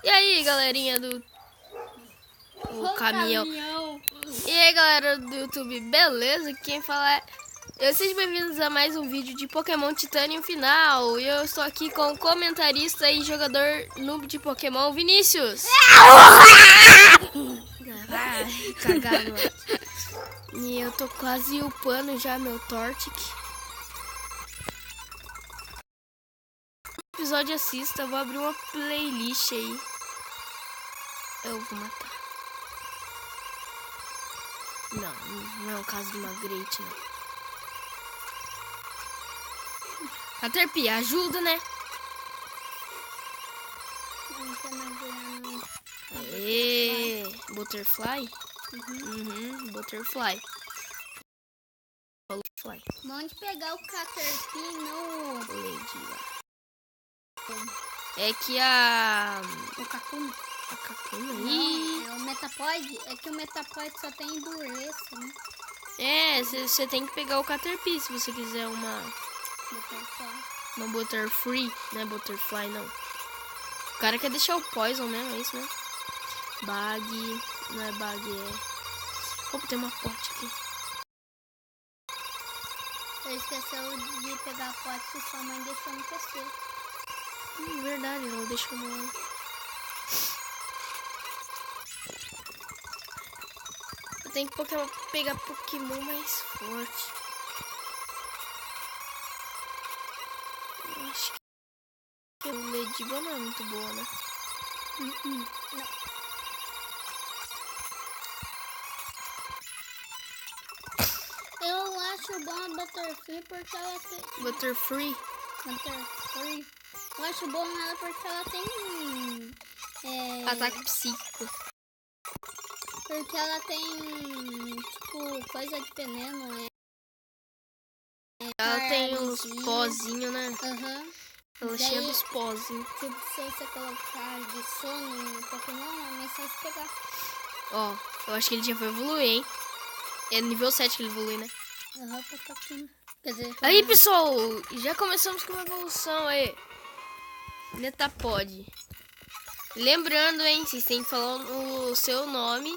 E aí, galerinha do caminhão. E aí, galera do YouTube, beleza? Quem fala é... Sejam bem-vindos a mais um vídeo de Pokémon Titânio Final. E eu estou aqui com o comentarista e jogador noob de Pokémon, Vinícius. Vai cagar, mano. E eu tô quase upando já meu Torchic. Episódio assista, eu vou abrir uma playlist aí. Eu vou matar. Não é o caso de uma Great, não. Caterpie, ajuda, né? Aê, Butterfly? Butterfly. Vamos pegar o Caterpie no... Lady lá. É que a... O Kakuna. A Kakuna? Não, é o Metapod. É que o Metapod só tem endurece, né? É, você tem que pegar o Caterpie se você quiser uma Butterfree, não é Butterfly, não. O cara quer deixar o Poison mesmo, é isso, né? Bug, não é Bug, é... Opa, tem uma pote aqui. Você esqueceu de pegar a pote que sua mãe deixou no PC. Verdade, ela deixou no... Eu tenho que pegar Pokémon mais forte. Eu acho que o Lediba não é muito boa, né? Não. Eu acho bom a Butterfree porque ela tem... Butterfree? Butterfree. Eu acho bom ela porque ela tem... Ataque psíquico. Porque ela tem, tipo, coisa de veneno. Ela tem uns pozinhos, né? Ela Daí, cheia dos pozinhos. Tipo, se você colocar de sono no Pokémon, é mais fácil pegar. Ó, eu acho que ele já foi evoluir, hein? É nível 7 que ele evolui, né? Quer dizer, aí, pessoal, já começamos com uma evolução aí. Metapod. Lembrando, hein, vocês têm que falar o seu nome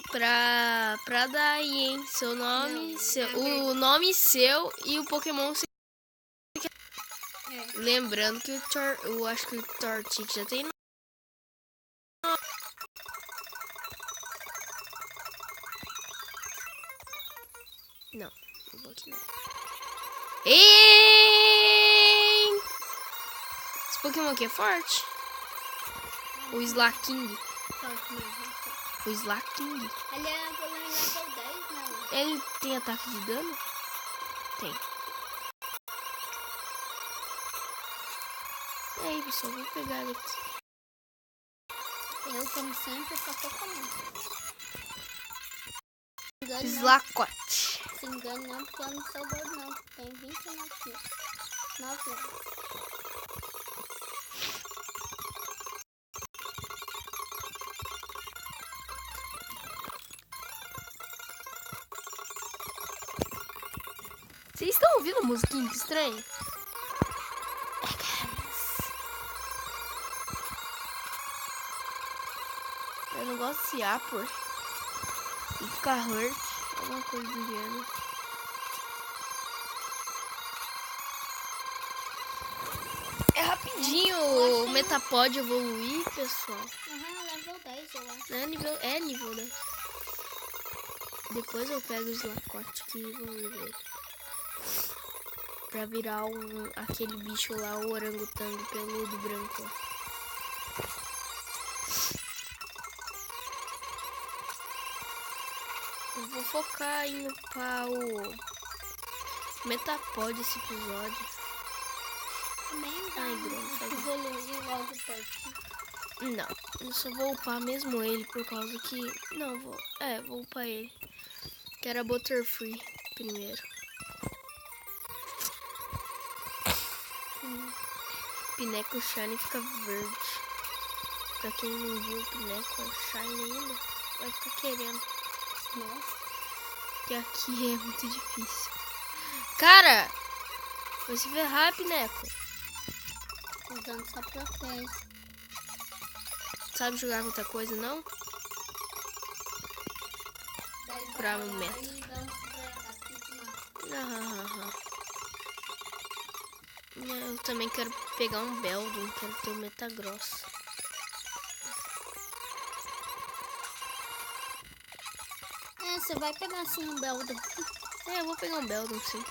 pra dar aí, hein? Seu nome, o nome seu e o Pokémon seu. Lembrando que eu acho que o Torchic já tem. Não vou aqui não. Ei! Esse Pokémon aqui é forte. O Slaking. O Slaking. Ele é level 10, não? Ele tem ataque de dano? Tem. E aí, pessoal, vou pegar ele aqui. Eu, como sempre, só tô comendo. Slakoth. Se engane não, porque eu não sou gordo não. Tem 29 quilos. 9 anos. Vocês estão ouvindo a musiquinha estranha? Eu não gosto de Apor. E ficar hurt. Alguma coisa do gênero. É rapidinho o Metapod evoluir, pessoal. Level 10, eu acho. É nível 10. Depois eu pego o Slakoth que evolui ele. Pra virar aquele bicho lá, o orangotango peludo branco. Eu vou focar em upar o Metapod esse episódio. Também dá evoluir logo o Torchic. Não, eu só vou upar mesmo ele por causa que... Não, vou upar ele. Quero a Butterfree primeiro. Pineco Shine fica verde. Pra quem não viu o Pineco Shine ainda, vai ficar querendo. Nossa. Que aqui é muito difícil. Cara! Vai se ferrar, Pineco. Usando só protege. sabe jogar com outra coisa, não? Pra um meta. Eu também quero pegar um Beldum, quero ter um Metagross. Você vai pegar assim um Beldum. Eu vou pegar um Beldum, sim.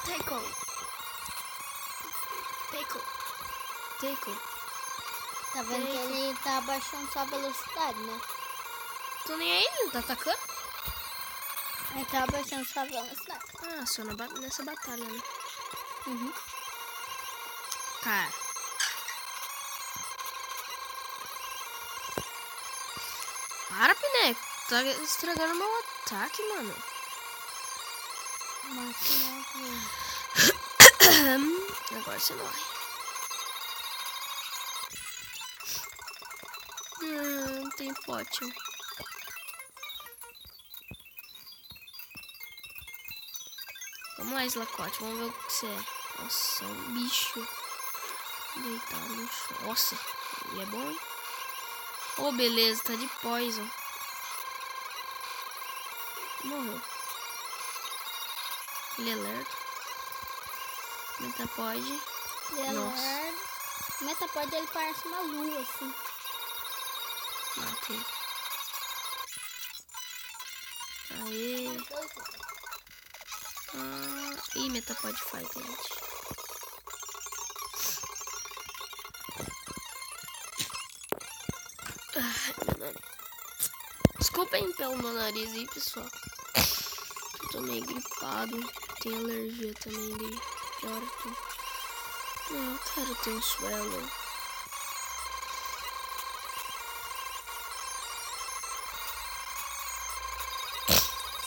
Tackle. Tá vendo que ele tá abaixando sua velocidade, né? Tô nem aí, ele tá atacando? Ele tá abaixando sua velocidade. Ah, só nessa batalha, né? Uhum. Cara. Para, Pineco. Tá estragando meu ataque, mano. Agora você morre. Não tem pote. Vamos lá, Slakoth. Vamos ver o que você é. Nossa, um bicho deitado no chão. Nossa, ele é bom, hein? Oh, beleza, tá de poison. Morreu. Ele é lerdo. Metapod. Ele é lerdo. Metapod, ele parece uma lua, assim. Matei. Aê. Ih, Metapod fight, gente. Meu nariz. Desculpem pelo meu nariz aí, pessoal. Eu tô meio gripado. Tem alergia também, daí piora tudo. Não, eu quero ter um Swallow.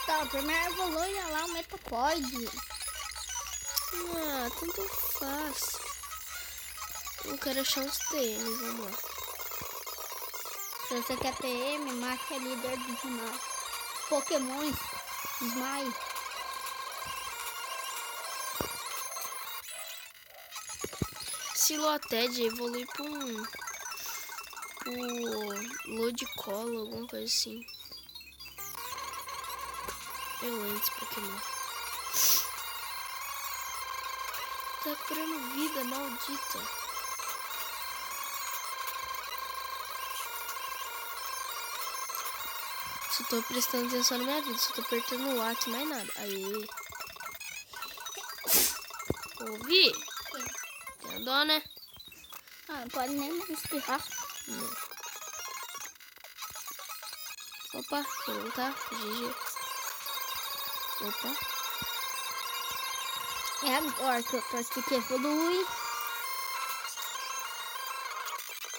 Tá, primeiro evolui lá o Metapod. Ah, tanto faz. Eu quero achar uns TM, vamos lá. Se você quer TM, marque a líder do canal. Pokémons, Smile. Siloted evolui pra um Ludicolo, alguma coisa assim. Eu lembro desse Pokémon. Tá curando vida, maldita. Só tô prestando atenção na minha vida, só tô apertando o ato e mais nada. Aí. Ouvi? Tem dó, né? Ah, não pode nem mais espirrar. Não. Opa, quer lutar? GG. Opa. É agora que eu posso que evolui.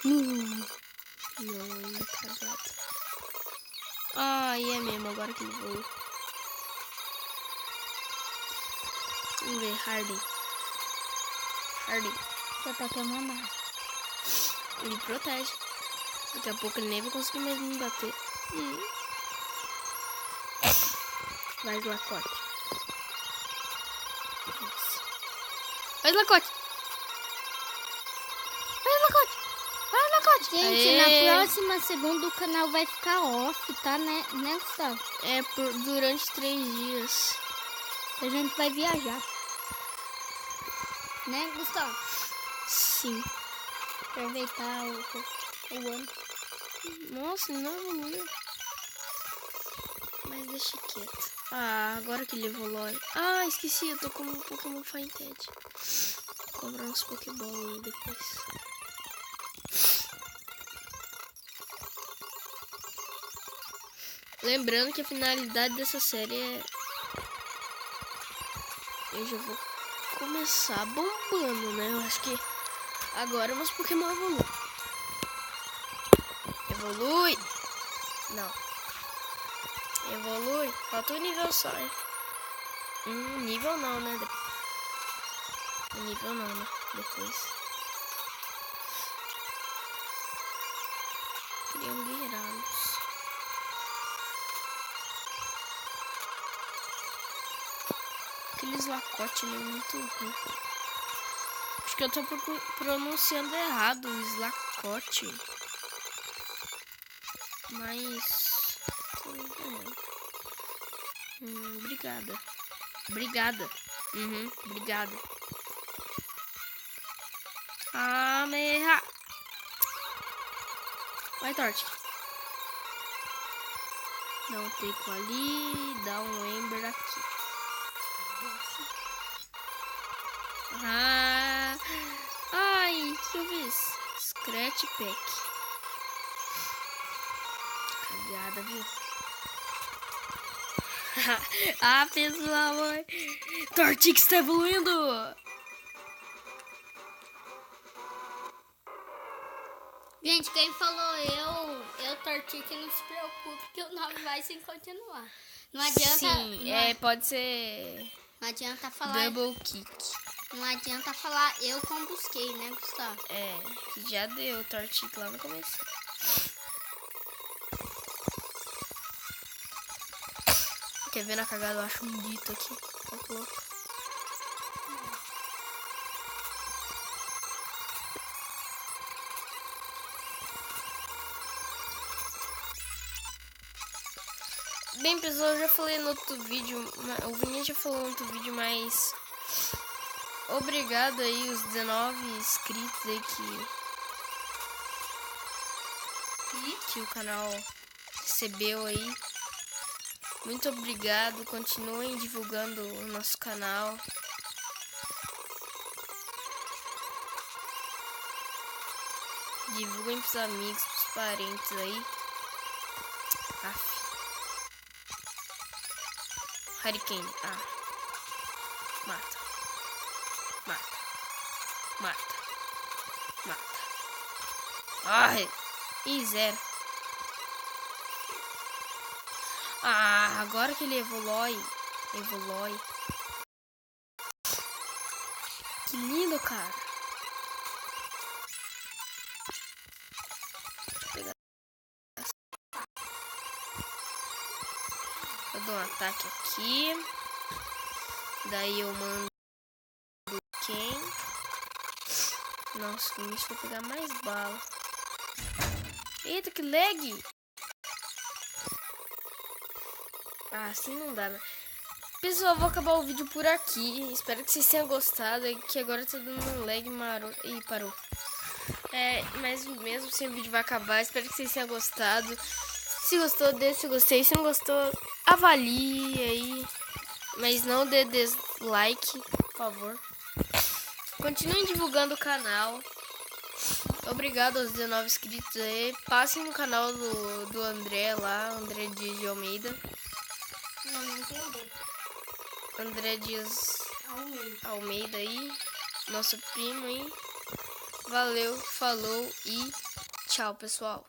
Não, ainda cagado. Ah, e é mesmo, agora que ele voou. Vamos ver, Hardy. Seu ataque é mandar. Ele protege. Daqui a pouco ele nem vai conseguir mais me bater. Vai, Slakoth. Vai, Slakoth. Gente, na próxima segunda o canal vai ficar off, tá, né Gustavo? É durante 3 dias. A gente vai viajar. Né, Gustavo? Sim. Aproveitar o ano. Nossa, ele não evoluiu. Mas deixa quieto. Ah, agora que ele evolui. Ah, esqueci, eu tô com um Pokémon Fighted. Vou comprar uns Pokéball aí depois. Lembrando que a finalidade dessa série é... Eu já vou começar bombando, né? Eu acho que agora meus Pokémon evoluem. Evolui! Não. Evolui. Falta um nível só, hein? Nível não, né? Nível não, né? Depois. Triangulados. Aquele Slakoth, ele é muito ruim. Acho que eu tô pronunciando errado o Slacote. Mas... obrigada. Obrigada. Obrigada. Ameha. Vai, Torte. Dá um teco ali. Dá um Ember aqui. Ai, o que eu fiz? Scratch Pack. Cagada, viu? Pessoal, Tortix tá evoluindo. Gente, quem falou eu Tortix, não se preocupe que o nome vai sim continuar. Não adianta. Sim, pode ser. Não adianta falar. Double Kick. Não adianta falar eu com busquei, né, Gustavo? Já deu Tortix lá no começo. Quer ver na cagada? Eu acho um dito aqui. Tá louco. Bem, pessoal, eu já falei no outro vídeo, o Vinícius já falou no outro vídeo, mas obrigado aí os 19 inscritos aí que o canal recebeu aí. Muito obrigado, continuem divulgando o nosso canal. Divulguem pros amigos, pros parentes aí. Hurricane. Mata. Mata. Mata. Mata. Ai. E 0. Agora que ele evolui. Que lindo, cara. Deixa eu pegar. Eu dou um ataque aqui. Daí eu mando quem? Nossa, o bicho vai pegar mais bala. Eita, que lag! Assim não dá, né? Pessoal, vou acabar o vídeo por aqui. Espero que vocês tenham gostado. É que agora tá dando um lag maroto. Ih, parou. Mas mesmo sem o vídeo vai acabar. Espero que vocês tenham gostado. Se gostou, deixa o gostei. Se não gostou, avalie aí. Mas não dê dislike, por favor. Continuem divulgando o canal. Obrigado aos 19 inscritos aí. Passem no canal do André lá, André Dias de Almeida. Não entendeu. André Dias Almeida aí. Nosso primo aí. Valeu, falou e tchau, pessoal.